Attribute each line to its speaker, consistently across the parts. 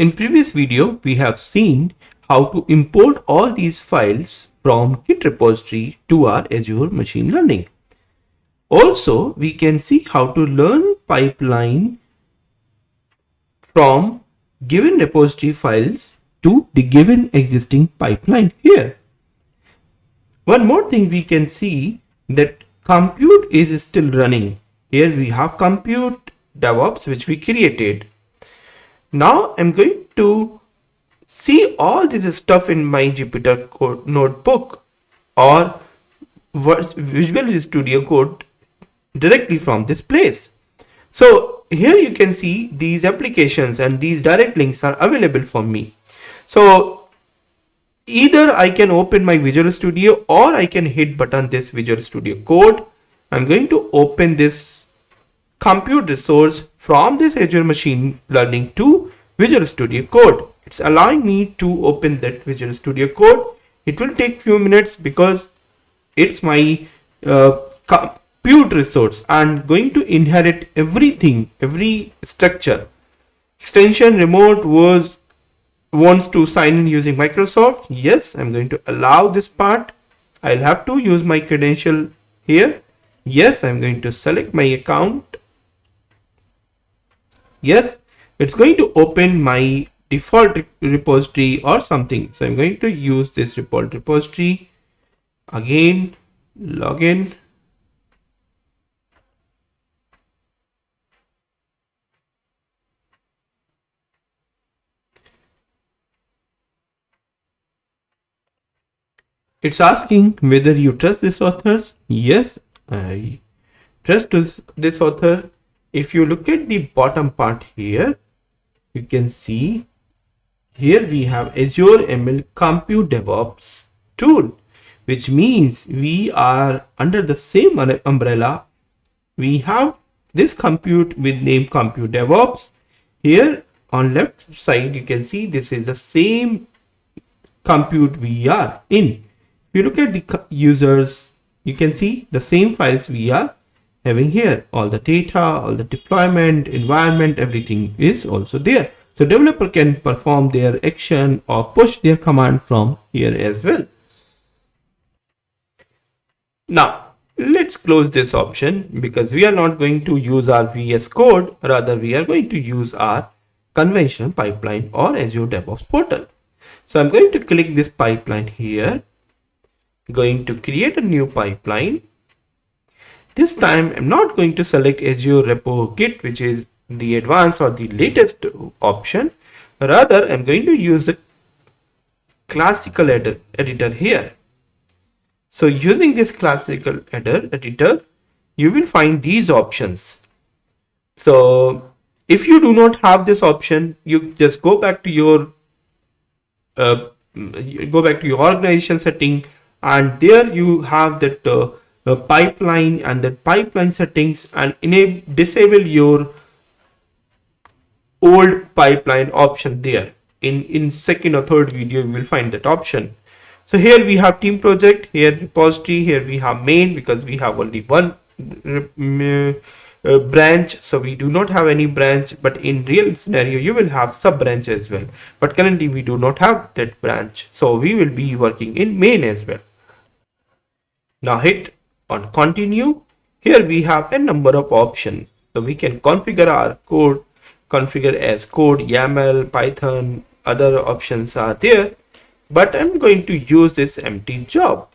Speaker 1: In previous video, we have seen how to import all these files from Git repository to our Azure Machine Learning. Also, we can see how to learn pipeline from given repository files to the given existing pipeline here. One more thing we can see that compute is still running. Here we have compute DevOps which we created. Now I'm going to see all this stuff in my Jupyter code notebook or Visual Studio Code directly from this place. So here you can see these applications and these direct links are available for me. So either I can open my Visual Studio or I can hit button this Visual Studio Code. I'm going to open this compute resource from this Azure Machine Learning to Visual Studio Code. It's allowing me to open that Visual Studio Code. It will take few minutes because it's my compute resource and going to inherit everything, every structure. Extension remote wants to sign in using Microsoft. Yes, I'm going to allow this part. I'll have to use my credential here. Yes, I'm going to select my account. Yes, it's going to open my default repository or something. So I'm going to use this default repository. Again, login. It's asking whether you trust this author. Yes, I trust this author. If you look at the bottom part here, you can see here we have Azure ML Compute DevOps tool, which means we are under the same umbrella. We have this compute with name Compute DevOps. Here on left side, you can see this is the same compute we are in. If you look at the users, you can see the same files we are having here. All the data, all the deployment, environment, everything is also there. So developer can perform their action or push their command from here as well. Now, let's close this option because we are not going to use our VS Code. Rather, we are going to use our conventional pipeline or Azure DevOps portal. So I'm going to click this pipeline here. Going to create a new pipeline. This time I'm not going to select Azure Repo Git, which is the advanced or the latest option. Rather, I'm going to use the classical editor here. So using this classical editor, you will find these options. So if you do not have this option, you just go back to your organization setting, and there you have that pipeline and that pipeline settings, and disable your old pipeline option there. In second or third video you will find that option. So here we have team project, here repository, here we have main because we have only one branch, so we do not have any branch, but in real scenario you will have sub branch as well, but currently we do not have that branch, so we will be working in main as well. Now hit on continue. Here we have a number of options, so we can configure our code, configure as code, YAML, Python, other options are there, but I'm going to use this empty job.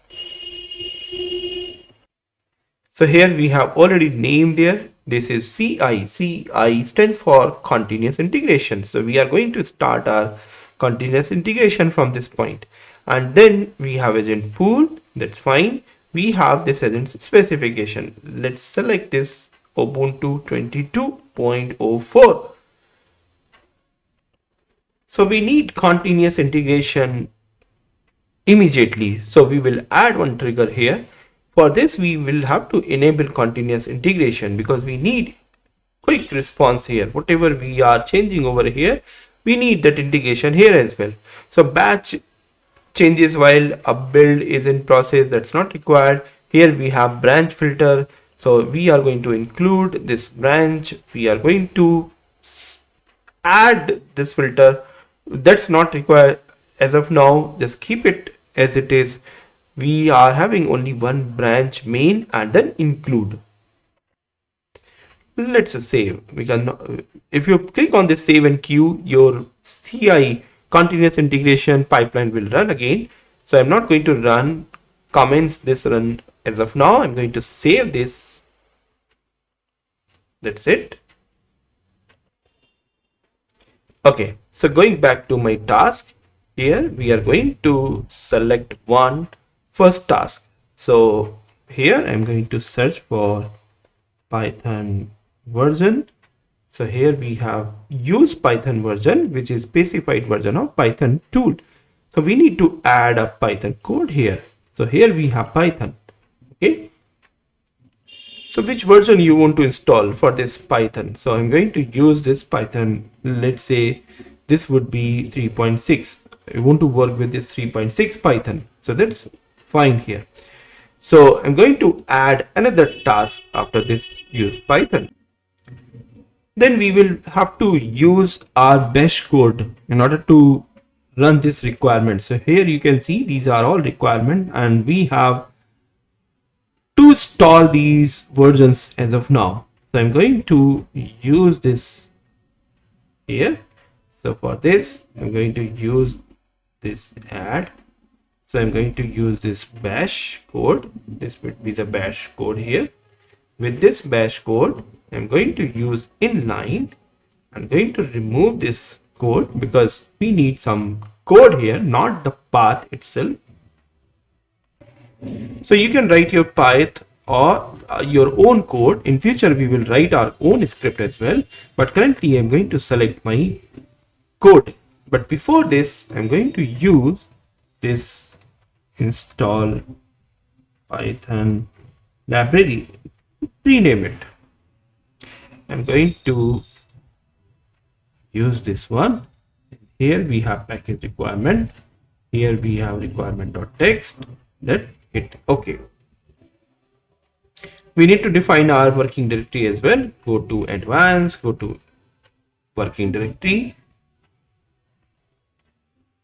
Speaker 1: So here we have already named there. This is CI. CI stands for continuous integration. So we are going to start our continuous integration from this point. And then we have agent pool. That's fine. We have this agent specification. Let's select this Ubuntu 22.04. So we need continuous integration immediately. So we will add one trigger here. For this, we will have to enable continuous integration because we need quick response here. Whatever we are changing over here, we need that integration here as well. So batch changes while a build is in process, that's not required. Here we have branch filter. So we are going to include this branch. We are going to add this filter That's not required as of now. Just keep it as it is. We are having only one branch main and then include. Let's save. We can, if you click on this save and queue, your CI continuous integration pipeline will run again. So I'm not going to run comments this run as of now. I'm going to save this. That's it. Okay, so going back to my task, here we are going to select one first task. So here I'm going to search for Python version. So here we have use Python version, which is specified version of Python tool. So we need to add a Python code here. So here we have Python. Okay. So which version you want to install for this Python? So I'm going to use this Python. Let's say this would be 3.6. I want to work with this 3.6 Python. So that's fine here. So I'm going to add another task after this use Python. Then we will have to use our bash code in order to run this requirement. So here you can see these are all requirements and we have to install these versions as of now. So I'm going to use this here. So for this, I'm going to use this add. So I'm going to use this bash code. This would be the bash code here. With this bash code, I'm going to use inline. I'm going to remove this code because we need some code here, not the path itself. So you can write your Python or your own code. In future, we will write our own script as well. But currently, I'm going to select my code. But before this, I'm going to use this install Python library. Rename it. I'm going to use this one. Here we have package requirement. Here we have requirement.text. That hit OK. We need to define our working directory as well. Go to advanced, go to working directory.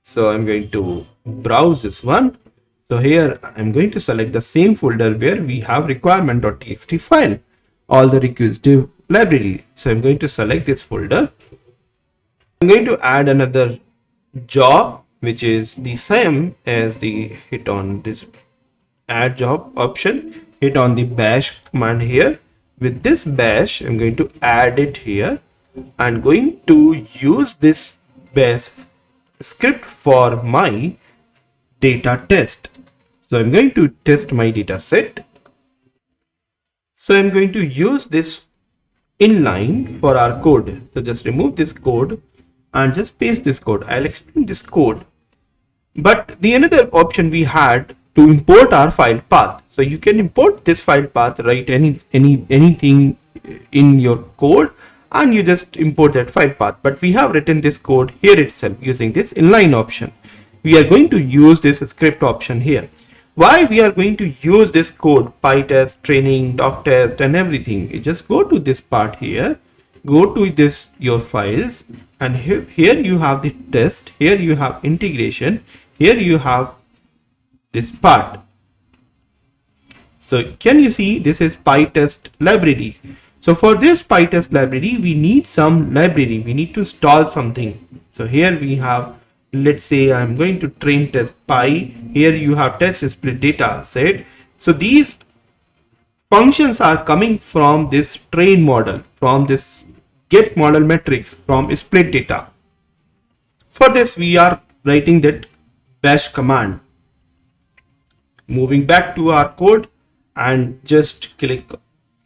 Speaker 1: So I'm going to browse this one. So here I'm going to select the same folder where we have requirement.txt file, all the requisitive library. So I'm going to select this folder. I'm going to add another job, which is the same as the hit on this add job option, hit on the bash command here. With this bash, I'm going to add it here and going to use this bash script for my data test. So I'm going to test my data set. So I'm going to use this inline for our code. So just remove this code and just paste this code. I'll explain this code. But the another option we had to import our file path. So you can import this file path, write anything in your code and you just import that file path. But we have written this code here itself using this inline option. We are going to use this script option here. Why we are going to use this code, PyTest, training, doc test and everything. You just go to this part here, go to this your files and here you have the test, here you have integration, here you have this part. So can you see this is PyTest library. So for this PyTest library, we need some library. We need to install something. So here we have, let's say I'm going to train test Py. Here you have test split data set. So these functions are coming from this train model, from this get model metrics, from split data. For this, we are writing that bash command. Moving back to our code and just click.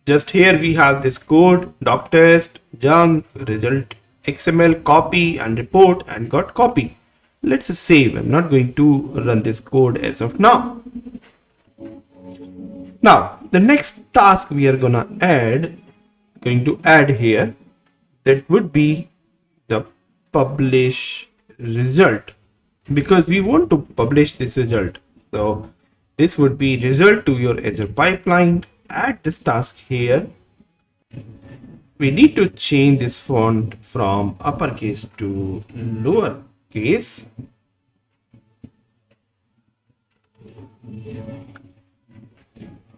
Speaker 1: Just here we have this code, doc test, jump, result, XML, copy and report and got copy. Let's save. I'm not going to run this code as of now. Now, the next task we are going to add here, that would be the publish result, because we want to publish this result. So this would be result to your Azure pipeline. Add this task here. We need to change this font from uppercase to lowercase. case.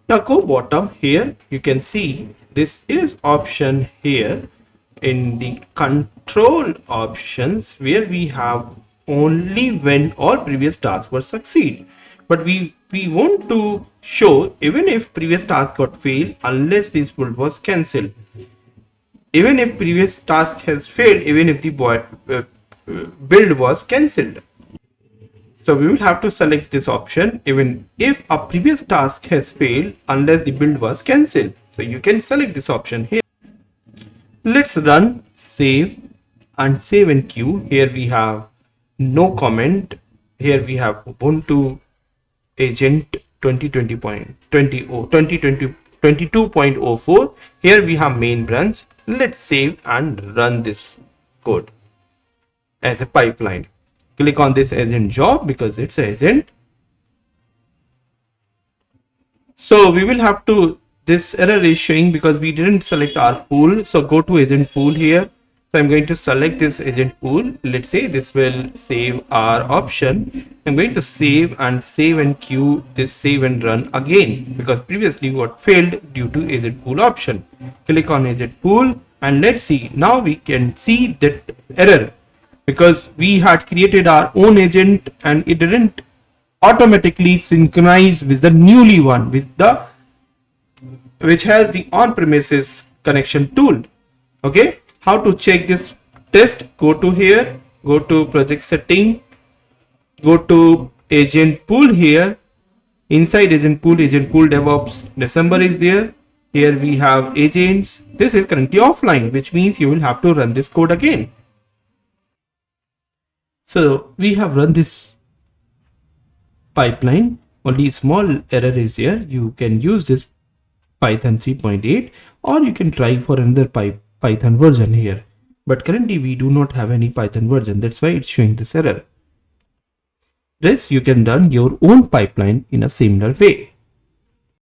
Speaker 1: Now go bottom here. You can see this is option here in the control options where we have only when all previous tasks were succeed. But we want to show even if previous task got failed unless this build was cancelled. Even if previous task has failed, even if the build was cancelled. So we will have to select this option even if a previous task has failed unless the build was cancelled. So you can select this option here. Let's run, save and save and queue. Here we have no comment. Here we have Ubuntu agent 22.04. Here we have main branch. Let's save and run this code as a pipeline. Click on this agent job because it's an agent. So we will have to, this error is showing because we didn't select our pool. So go to agent pool here. So I'm going to select this agent pool. Let's say this will save our option. I'm going to save and queue this save and run again because previously what failed due to agent pool option. Click on agent pool and let's see. Now we can see that error because we had created our own agent and it didn't automatically synchronize with the newly one which has the on-premises connection tool. Okay. How to check this test? Go to here, go to project setting, go to agent pool here. Inside agent pool DevOps December is there. Here we have agents. This is currently offline, which means you will have to run this code again. So we have run this pipeline. Only small error is here. You can use this Python 3.8 or you can try for another Python version here, but currently we do not have any Python version. That's why it's showing this error. This you can run your own pipeline in a similar way.